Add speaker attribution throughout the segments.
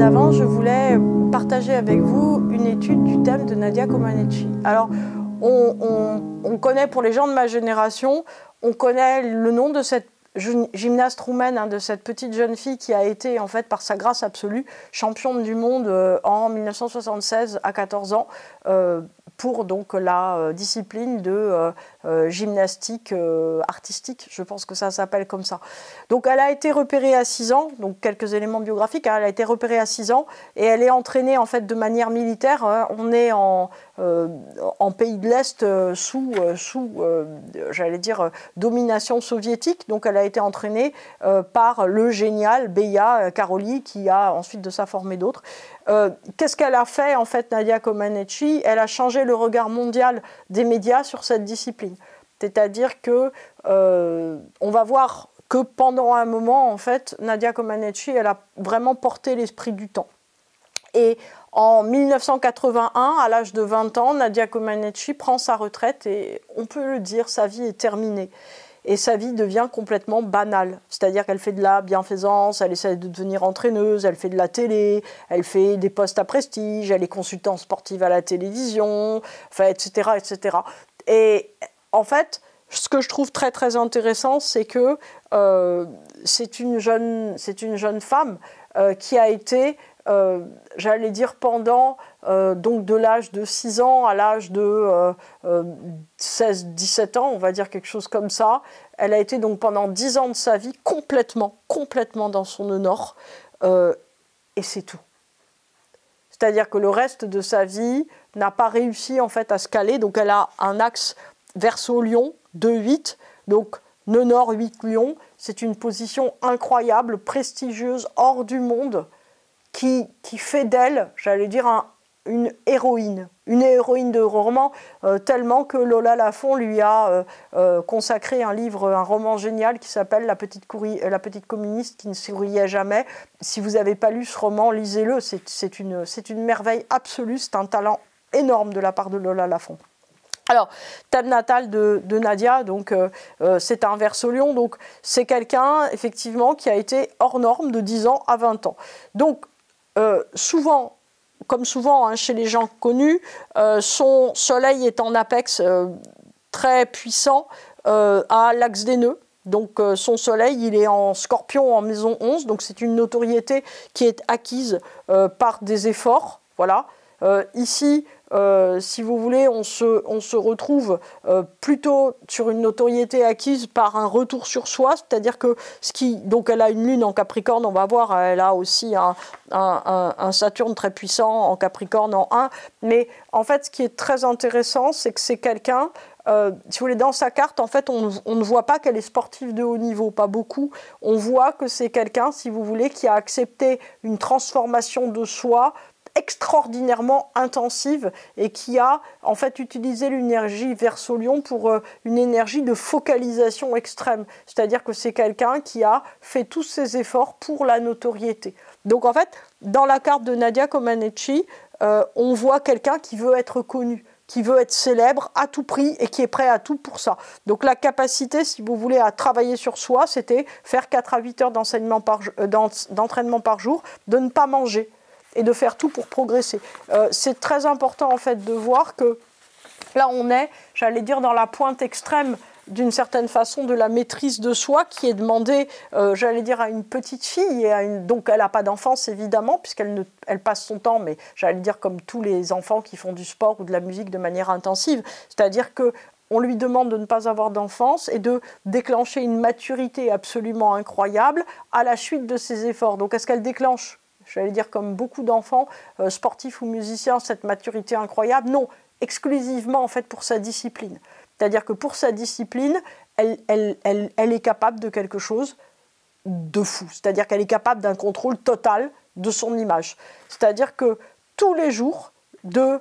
Speaker 1: d'avance, je voulais partager avec vous une étude du thème de Nadia Comaneci. Alors, on connaît, pour les gens de ma génération, on connaît le nom de cette gymnaste roumaine, hein, de cette petite jeune fille qui a été, en fait, par sa grâce absolue, championne du monde en 1976 à 14 ans, pour donc la discipline de gymnastique artistique, je pense que ça s'appelle comme ça. Donc elle a été repérée à 6 ans, donc quelques éléments biographiques, hein, elle a été repérée à 6 ans et elle est entraînée en fait de manière militaire. Hein, on est en pays de l'Est sous j'allais dire, domination soviétique, donc elle a été entraînée par le génial Beia Karoli qui a ensuite de ça formé d'autres. Qu'est-ce qu'elle a fait en fait, Nadia Comaneci? Elle a changé le regard mondial des médias sur cette discipline. C'est-à-dire que on va voir que pendant un moment, en fait, Nadia Comaneci, elle a vraiment porté l'esprit du temps. Et en 1981, à l'âge de 20 ans, Nadia Comaneci prend sa retraite et on peut le dire, sa vie est terminée. Et sa vie devient complètement banale. C'est-à-dire qu'elle fait de la bienfaisance, elle essaie de devenir entraîneuse, elle fait de la télé, elle fait des postes à prestige, elle est consultante sportive à la télévision, enfin, etc., etc. Et en fait, ce que je trouve très très intéressant, c'est que c'est une jeune femme qui a été, j'allais dire, pendant donc de l'âge de 6 ans à l'âge de 16-17 ans, on va dire quelque chose comme ça. Elle a été donc pendant 10 ans de sa vie complètement dans son honneur, et c'est tout. C'est-à-dire que le reste de sa vie n'a pas réussi en fait à se caler, donc elle a un axe Verseau-Lion, 2-8, donc nœud nord 8 Lion, c'est une position incroyable, prestigieuse, hors du monde, qui fait d'elle, j'allais dire, une héroïne de roman, tellement que Lola Lafont lui a consacré un livre, un roman génial qui s'appelle La petite communiste qui ne souriait jamais. Si vous n'avez pas lu ce roman, lisez-le, c'est une merveille absolue, c'est un talent énorme de la part de Lola Lafont. Alors, thème natal de Nadia, donc c'est un Verseau-Lion, donc c'est quelqu'un effectivement qui a été hors norme de 10 ans à 20 ans. Donc, souvent, comme souvent hein, chez les gens connus, son soleil est en apex très puissant à l'axe des nœuds. Donc son soleil, il est en Scorpion en maison 11, donc c'est une notoriété qui est acquise par des efforts. Voilà. Ici, si vous voulez, on se retrouve plutôt sur une notoriété acquise par un retour sur soi, c'est-à-dire que donc elle a une lune en Capricorne, on va voir, elle a aussi un Saturne très puissant en Capricorne en 1, mais en fait, ce qui est très intéressant, c'est que c'est quelqu'un, si vous voulez, dans sa carte, en fait, on ne voit pas qu'elle est sportive de haut niveau, pas beaucoup. On voit que c'est quelqu'un, si vous voulez, qui a accepté une transformation de soi extraordinairement intensive et qui a en fait utilisé l'énergie Verseau-Lion pour une énergie de focalisation extrême. C'est-à-dire que c'est quelqu'un qui a fait tous ses efforts pour la notoriété. Donc en fait, dans la carte de Nadia Comaneci, on voit quelqu'un qui veut être connu, qui veut être célèbre à tout prix et qui est prêt à tout pour ça. Donc la capacité, si vous voulez, à travailler sur soi, c'était faire 4 à 8 heures d'entraînement par jour, de ne pas manger et de faire tout pour progresser. C'est très important en fait de voir que là on est, j'allais dire, dans la pointe extrême d'une certaine façon de la maîtrise de soi qui est demandée, j'allais dire, à une petite fille, donc elle n'a pas d'enfance évidemment, puisqu'elle passe son temps, mais j'allais dire comme tous les enfants qui font du sport ou de la musique de manière intensive, c'est-à-dire que on lui demande de ne pas avoir d'enfance et de déclencher une maturité absolument incroyable à la suite de ses efforts. Donc est-ce qu'elle déclenche, j'allais dire comme beaucoup d'enfants, sportifs ou musiciens, cette maturité incroyable? Non, exclusivement en fait pour sa discipline. C'est-à-dire que pour sa discipline, elle est capable de quelque chose de fou. C'est-à-dire qu'elle est capable d'un contrôle total de son image. C'est-à-dire que tous les jours, de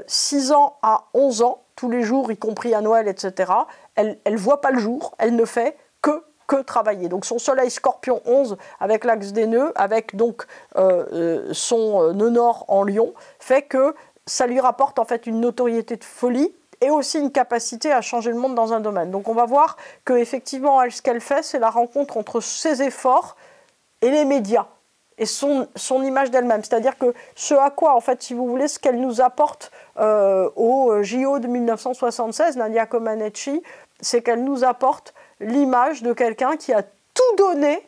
Speaker 1: 6 ans à 11 ans, tous les jours, y compris à Noël, etc., elle ne voit pas le jour, elle ne fait que travailler. Donc son soleil Scorpion 11 avec l'axe des nœuds, avec donc son nœud nord en Lion, fait que ça lui rapporte en fait une notoriété de folie et aussi une capacité à changer le monde dans un domaine. Donc on va voir qu'effectivement, ce qu'elle fait, c'est la rencontre entre ses efforts et les médias. et son image d'elle-même. C'est-à-dire que ce à quoi, en fait, si vous voulez, ce qu'elle nous apporte au JO de 1976, Nadia Comaneci, c'est qu'elle nous apporte l'image de quelqu'un qui a tout donné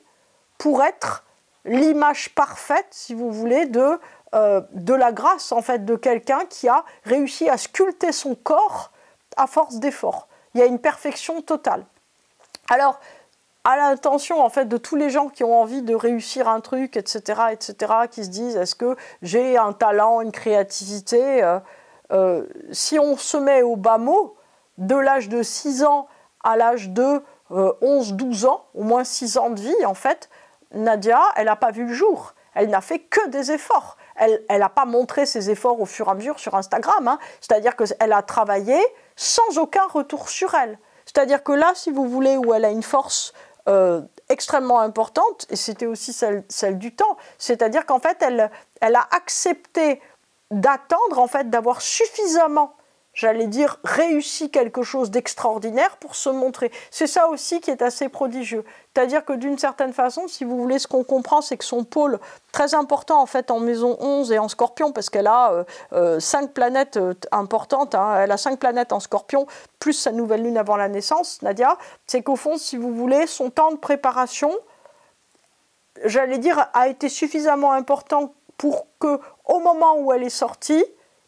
Speaker 1: pour être l'image parfaite, si vous voulez, de la grâce, en fait, de quelqu'un qui a réussi à sculpter son corps à force d'efforts. Il y a une perfection totale. Alors, à l'attention, en fait, de tous les gens qui ont envie de réussir un truc, etc., qui se disent, est-ce que j'ai un talent, une créativité si on se met au bas mot, de l'âge de 6 ans à l'âge de 11-12 ans, au moins 6 ans de vie, en fait, Nadia, elle n'a pas vu le jour. Elle n'a fait que des efforts. Elle n'a pas montré ses efforts au fur et à mesure sur Instagram. Hein. C'est-à-dire qu'elle a travaillé sans aucun retour sur elle. C'est-à-dire que là, si vous voulez, où elle a une force extrêmement importante, et c'était aussi celle du temps, c'est-à-dire qu'en fait, elle a accepté d'attendre, en fait, d'avoir suffisamment, j'allais dire, réussi quelque chose d'extraordinaire pour se montrer. C'est ça aussi qui est assez prodigieux. C'est-à-dire que d'une certaine façon, si vous voulez, ce qu'on comprend, c'est que son pôle très important, en fait, en maison 11 et en Scorpion, parce qu'elle a 5 planètes importantes, hein, elle a 5 planètes en Scorpion, plus sa nouvelle lune avant la naissance, Nadia, c'est qu'au fond, si vous voulez, son temps de préparation, j'allais dire, a été suffisamment important pour que, au moment où elle est sortie,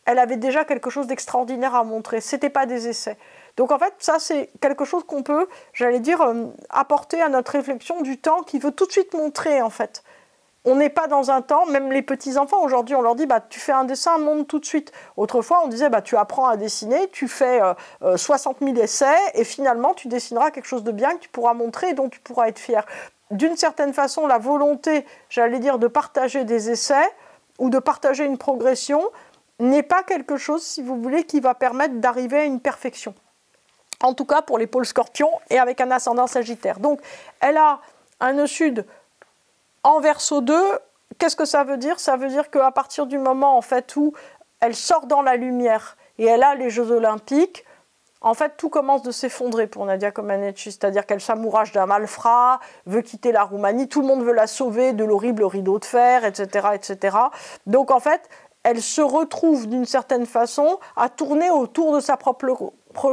Speaker 1: elle avait déjà quelque chose d'extraordinaire à montrer. Ce n'était pas des essais. Donc en fait, ça c'est quelque chose qu'on peut, j'allais dire, apporter à notre réflexion du temps qui veut tout de suite montrer en fait. On n'est pas dans un temps, même les petits-enfants, aujourd'hui on leur dit bah, « tu fais un dessin, montre tout de suite ». Autrefois on disait bah, « tu apprends à dessiner, tu fais 60 000 essais et finalement tu dessineras quelque chose de bien que tu pourras montrer et dont tu pourras être fier ». D'une certaine façon, la volonté, j'allais dire, de partager des essais ou de partager une progression n'est pas quelque chose, si vous voulez, qui va permettre d'arriver à une perfection. En tout cas pour les pôles Scorpion et avec un ascendant Sagittaire. Donc, elle a un nœud sud en Verseau 2. Qu'est-ce que ça veut dire? Ça veut dire qu'à partir du moment en fait, où elle sort dans la lumière et elle a les Jeux Olympiques, en fait, tout commence de s'effondrer pour Nadia Comaneci. C'est-à-dire qu'elle s'amourache d'un malfrat, veut quitter la Roumanie, tout le monde veut la sauver de l'horrible rideau de fer, etc., etc. Donc, en fait, elle se retrouve d'une certaine façon à tourner autour de sa propre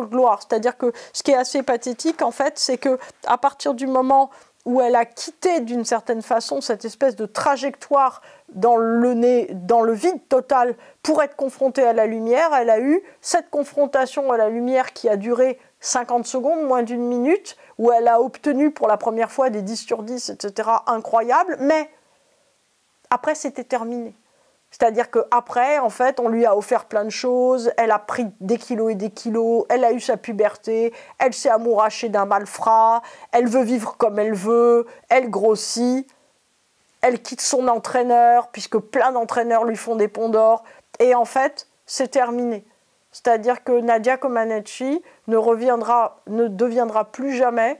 Speaker 1: gloire. C'est-à-dire que ce qui est assez pathétique, en fait, c'est qu'à partir du moment où elle a quitté d'une certaine façon cette espèce de trajectoire dans le vide total pour être confrontée à la lumière, elle a eu cette confrontation à la lumière qui a duré 50 secondes, moins d'une minute, où elle a obtenu pour la première fois des 10 sur 10, etc., incroyables, mais après c'était terminé. C'est-à-dire qu'après, en fait, on lui a offert plein de choses, elle a pris des kilos et des kilos, elle a eu sa puberté, elle s'est amourachée d'un malfrat, elle veut vivre comme elle veut, elle grossit, elle quitte son entraîneur, puisque plein d'entraîneurs lui font des ponts d'or, et en fait, c'est terminé. C'est-à-dire que Nadia Comaneci ne reviendra plus jamais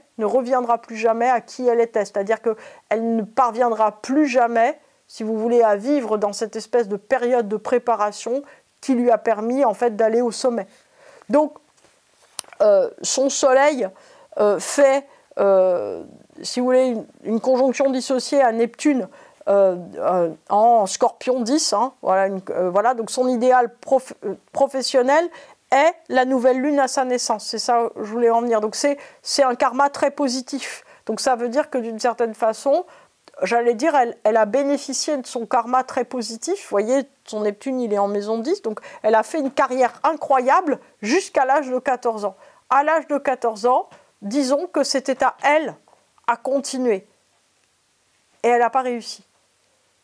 Speaker 1: à qui elle était. C'est-à-dire qu'elle ne parviendra plus jamais, si vous voulez, à vivre dans cette espèce de période de préparation qui lui a permis en fait d'aller au sommet. Donc, son soleil fait, si vous voulez, une conjonction dissociée à Neptune en Scorpion 10. Hein, voilà, donc son idéal professionnel est la nouvelle lune à sa naissance. C'est ça que je voulais en venir. Donc, c'est un karma très positif. Donc, ça veut dire que d'une certaine façon, j'allais dire, elle a bénéficié de son karma très positif. Vous voyez, son Neptune, il est en maison 10. Donc, elle a fait une carrière incroyable jusqu'à l'âge de 14 ans. À l'âge de 14 ans, disons que c'était à elle à continuer. Et elle n'a pas réussi.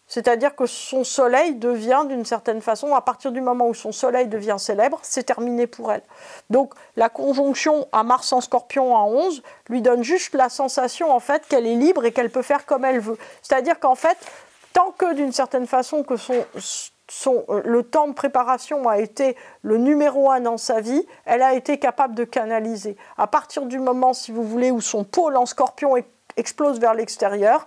Speaker 1: C'est-à-dire que son soleil devient, d'une certaine façon, à partir du moment où son soleil devient célèbre, c'est terminé pour elle. Donc, la conjonction à Mars en Scorpion en 11 lui donne juste la sensation, en fait, qu'elle est libre et qu'elle peut faire comme elle veut. C'est-à-dire qu'en fait, tant que, d'une certaine façon, que le temps de préparation a été le numéro 1 dans sa vie, elle a été capable de canaliser. À partir du moment, si vous voulez, où son pôle en Scorpion explose vers l'extérieur,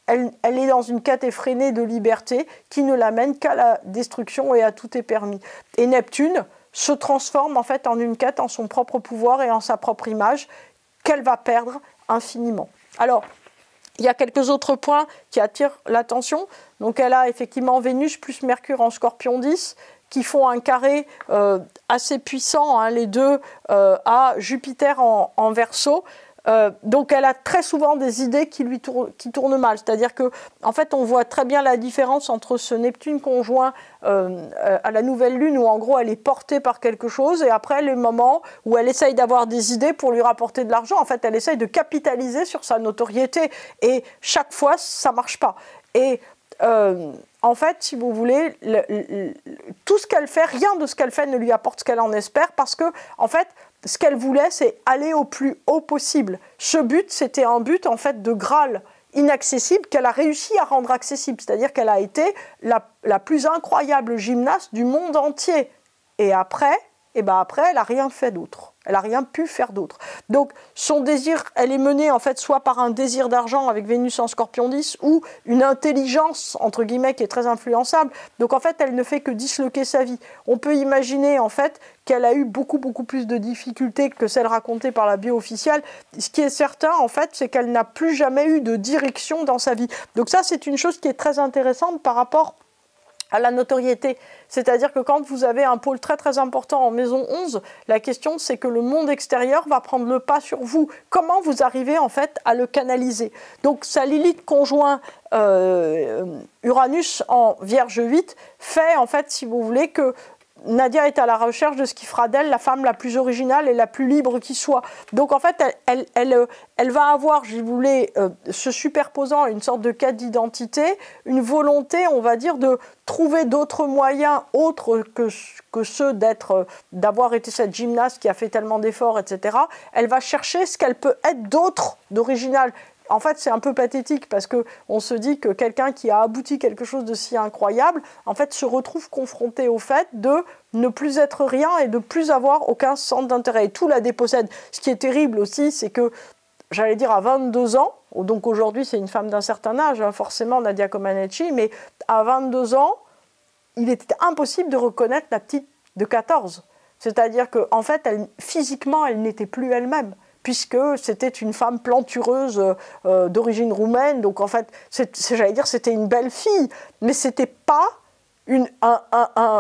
Speaker 1: elle est dans une quête effrénée de liberté qui ne l'amène qu'à la destruction et à tout est permis. Et Neptune se transforme en fait en une quête en son propre pouvoir et en sa propre image qu'elle va perdre infiniment. Alors, Il y a quelques autres points qui attirent l'attention. Donc elle a effectivement Vénus plus Mercure en Scorpion 10, qui font un carré assez puissant, hein, les deux, à Jupiter en Verseau. Donc elle a très souvent des idées qui tournent mal. C'est-à-dire qu'en fait, on voit très bien la différence entre ce Neptune conjoint à la nouvelle lune, où en gros elle est portée par quelque chose, et après les moments où elle essaye d'avoir des idées pour lui rapporter de l'argent. En fait, elle essaye de capitaliser sur sa notoriété. Et chaque fois, ça ne marche pas. Et en fait, si vous voulez, tout ce qu'elle fait, rien de ce qu'elle fait ne lui apporte ce qu'elle en espère, parce que, en fait, ce qu'elle voulait, c'est aller au plus haut possible. Ce but, c'était un but, en fait, de Graal inaccessible qu'elle a réussi à rendre accessible. C'est-à-dire qu'elle a été la plus incroyable gymnaste du monde entier. Et après, elle n'a rien fait d'autre. Elle n'a rien pu faire d'autre. Donc, son désir, elle est menée en fait soit par un désir d'argent avec Vénus en Scorpion 10, ou une intelligence, entre guillemets, qui est très influençable. Donc, en fait, elle ne fait que disloquer sa vie. On peut imaginer, en fait, qu'elle a eu beaucoup plus de difficultés que celles racontées par la bio officielle. Ce qui est certain, en fait, c'est qu'elle n'a plus jamais eu de direction dans sa vie. Donc ça, c'est une chose qui est très intéressante par rapport à la notoriété. C'est-à-dire que quand vous avez un pôle très important en maison 11, la question c'est que le monde extérieur va prendre le pas sur vous. Comment vous arrivez en fait à le canaliser? Donc sa Lilith conjoint Uranus en Vierge 8 fait en fait, si vous voulez, que Nadia est à la recherche de ce qui fera d'elle la femme la plus originale et la plus libre qui soit. Donc en fait, elle va avoir, je voulais, se superposant à une sorte de quête d'identité, une volonté, on va dire, de trouver d'autres moyens autres que ceux d'avoir été cette gymnaste qui a fait tellement d'efforts, etc. Elle va chercher ce qu'elle peut être d'autre, d'original. En fait, c'est un peu pathétique parce qu'on se dit que quelqu'un qui a abouti quelque chose de si incroyable, en fait, se retrouve confronté au fait de ne plus être rien et de ne plus avoir aucun centre d'intérêt. Et tout la dépossède. Ce qui est terrible aussi, c'est que, j'allais dire à 22 ans, donc aujourd'hui c'est une femme d'un certain âge, hein, forcément Nadia Comaneci, mais à 22 ans, il était impossible de reconnaître la petite de 14. C'est-à-dire qu'en fait, physiquement, elle n'était plus elle-même, puisque c'était une femme plantureuse d'origine roumaine. Donc en fait, j'allais dire, c'était une belle fille, mais c'était pas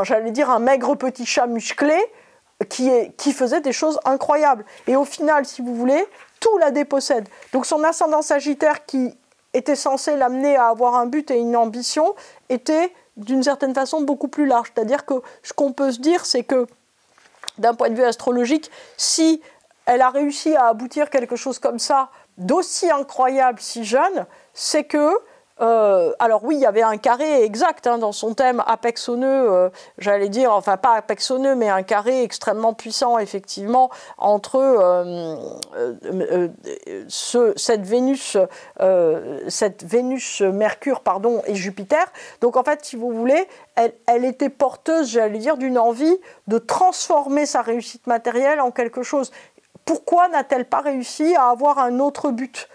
Speaker 1: j'allais dire, un maigre petit chat musclé qui faisait des choses incroyables. Et au final, si vous voulez, tout la dépossède. Donc son ascendant Sagittaire, qui était censé l'amener à avoir un but et une ambition, était d'une certaine façon beaucoup plus large. C'est-à-dire que ce qu'on peut se dire, c'est que d'un point de vue astrologique, si elle a réussi à aboutir quelque chose comme ça, d'aussi incroyable si jeune, c'est que, alors oui, il y avait un carré exact hein, dans son thème apexoneux, j'allais dire, enfin pas apexoneux, mais un carré extrêmement puissant, effectivement, entre cette Vénus Mercure, pardon, et Jupiter. Donc en fait, si vous voulez, elle était porteuse, j'allais dire, d'une envie de transformer sa réussite matérielle en quelque chose. Pourquoi n'a-t-elle pas réussi à avoir un autre but?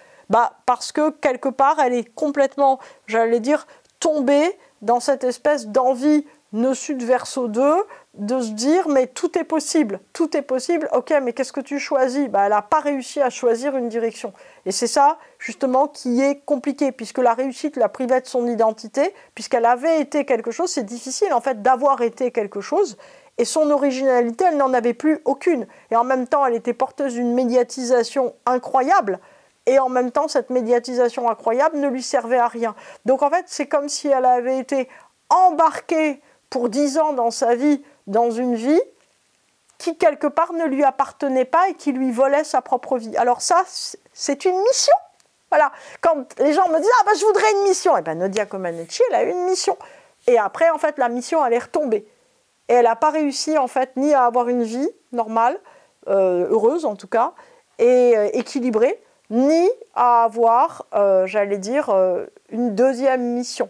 Speaker 1: Parce que quelque part, elle est complètement, j'allais dire, tombée dans cette espèce d'envie nœud sud Verseau 2, de se dire, mais tout est possible, ok, mais qu'est-ce que tu choisis? Elle n'a pas réussi à choisir une direction. Et c'est ça, justement, qui est compliqué, puisque la réussite la privait de son identité, puisqu'elle avait été quelque chose, c'est difficile, en fait, d'avoir été quelque chose. Et son originalité, elle n'en avait plus aucune. Et en même temps, elle était porteuse d'une médiatisation incroyable. Et en même temps, cette médiatisation incroyable ne lui servait à rien. Donc en fait, c'est comme si elle avait été embarquée pour 10 ans dans sa vie, dans une vie qui, quelque part, ne lui appartenait pas et qui lui volait sa propre vie. Alors ça, c'est une mission. Voilà. Quand les gens me disent « Ah je voudrais une mission », et bien Nadia Comaneci, elle a eu une mission. Et après, en fait, la mission, elle est retombée. Et elle n'a pas réussi, en fait, ni à avoir une vie normale, heureuse en tout cas, et équilibrée, ni à avoir, j'allais dire, une deuxième mission.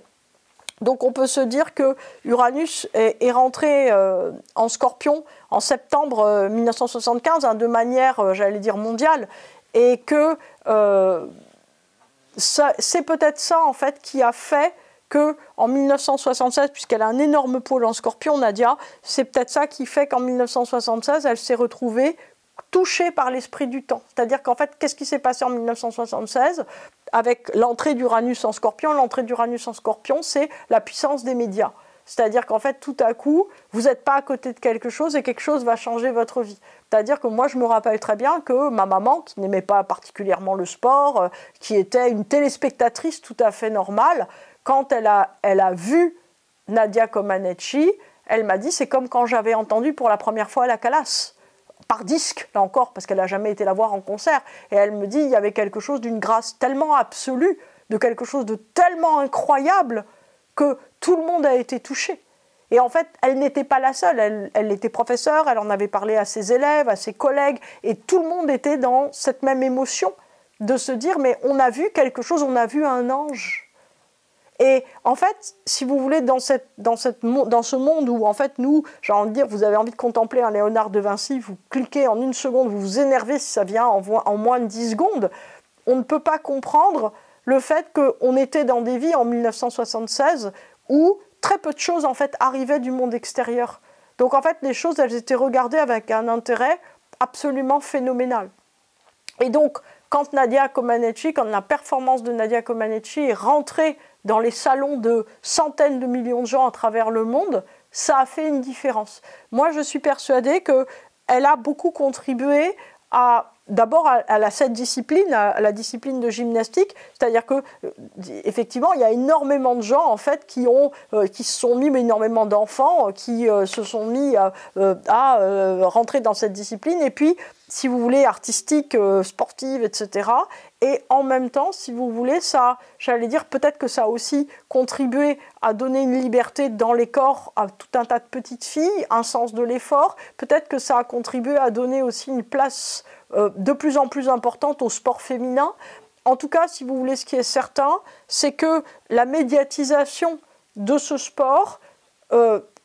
Speaker 1: Donc on peut se dire que Uranus est rentré en Scorpion en septembre 1975, hein, de manière, j'allais dire, mondiale, et que c'est peut-être ça, en fait, qui a fait qu'en 1976, puisqu'elle a un énorme pôle en Scorpion, Nadia, c'est peut-être ça qui fait qu'en 1976, elle s'est retrouvée touchée par l'esprit du temps. C'est-à-dire qu'en fait, qu'est-ce qui s'est passé en 1976 ? avec l'entrée d'Uranus en Scorpion. L'entrée d'Uranus en Scorpion, c'est la puissance des médias. C'est-à-dire qu'en fait, tout à coup, vous n'êtes pas à côté de quelque chose et quelque chose va changer votre vie. C'est-à-dire que moi, je me rappelle très bien que ma maman, qui n'aimait pas particulièrement le sport, qui était une téléspectatrice tout à fait normale, quand elle a vu Nadia Comaneci, elle m'a dit, c'est comme quand j'avais entendu pour la première fois la Calas, par disque, là encore, parce qu'elle n'a jamais été la voir en concert. Et elle me dit, il y avait quelque chose d'une grâce tellement absolue, de quelque chose de tellement incroyable, que tout le monde a été touché. Et en fait, elle n'était pas la seule. Elle était professeure, elle en avait parlé à ses élèves, à ses collègues, et tout le monde était dans cette même émotion de se dire, mais on a vu quelque chose, on a vu un ange. Et en fait, si vous voulez, dans ce monde où, en fait, nous, j'ai envie de dire, vous avez envie de contempler un Léonard de Vinci, vous cliquez en une seconde, vous vous énervez si ça vient en moins de 10 secondes, on ne peut pas comprendre le fait qu'on était dans des vies en 1976 où très peu de choses en fait arrivaient du monde extérieur. Donc en fait, les choses, elles étaient regardées avec un intérêt absolument phénoménal. Et donc, quand Nadia Comaneci, quand la performance de Nadia Comaneci est rentrée dans les salons de centaines de millions de gens à travers le monde, ça a fait une différence. Moi, je suis persuadée qu'elle a beaucoup contribué d'abord à cette discipline, à la discipline de gymnastique, c'est-à-dire que effectivement il y a énormément de gens en fait qui se sont mis, mais énormément d'enfants qui se sont mis à rentrer dans cette discipline, et puis si vous voulez artistique, sportive, etc. Et en même temps, si vous voulez, ça, j'allais dire, peut-être que ça a aussi contribué à donner une liberté dans les corps à tout un tas de petites filles, un sens de l'effort. Peut-être que ça a contribué à donner aussi une place de plus en plus importante au sport féminin. En tout cas, si vous voulez, ce qui est certain, c'est que la médiatisation de ce sport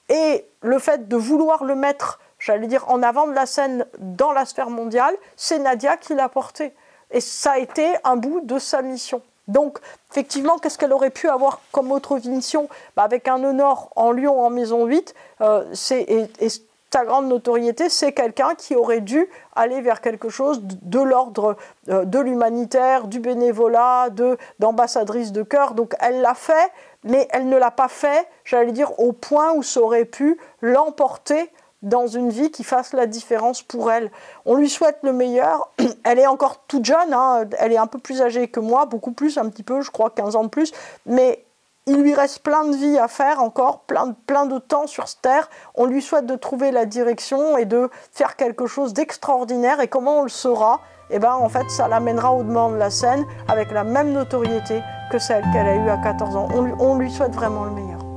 Speaker 1: et le fait de vouloir le mettre, j'allais dire, en avant de la scène dans la sphère mondiale, c'est Nadia qui l'a porté. Et ça a été un bout de sa mission. Donc, effectivement, qu'est-ce qu'elle aurait pu avoir comme autre mission ? Avec un honneur en Lyon en maison 8, et sa grande notoriété, c'est quelqu'un qui aurait dû aller vers quelque chose de l'ordre de l'humanitaire, du bénévolat, d'ambassadrice de cœur. Donc, elle l'a fait, mais elle ne l'a pas fait, j'allais dire, au point où ça aurait pu l'emporter dans une vie qui fasse la différence pour elle. On lui souhaite le meilleur. Elle est encore toute jeune, hein. Elle est un peu plus âgée que moi, beaucoup plus, un petit peu, je crois 15 ans de plus, mais il lui reste plein de vie à faire encore, plein de temps sur cette terre. On lui souhaite de trouver la direction et de faire quelque chose d'extraordinaire. Et comment on le saura ? Eh bien, en fait, ça l'amènera au devant de la scène avec la même notoriété que celle qu'elle a eue à 14 ans. On lui souhaite vraiment le meilleur.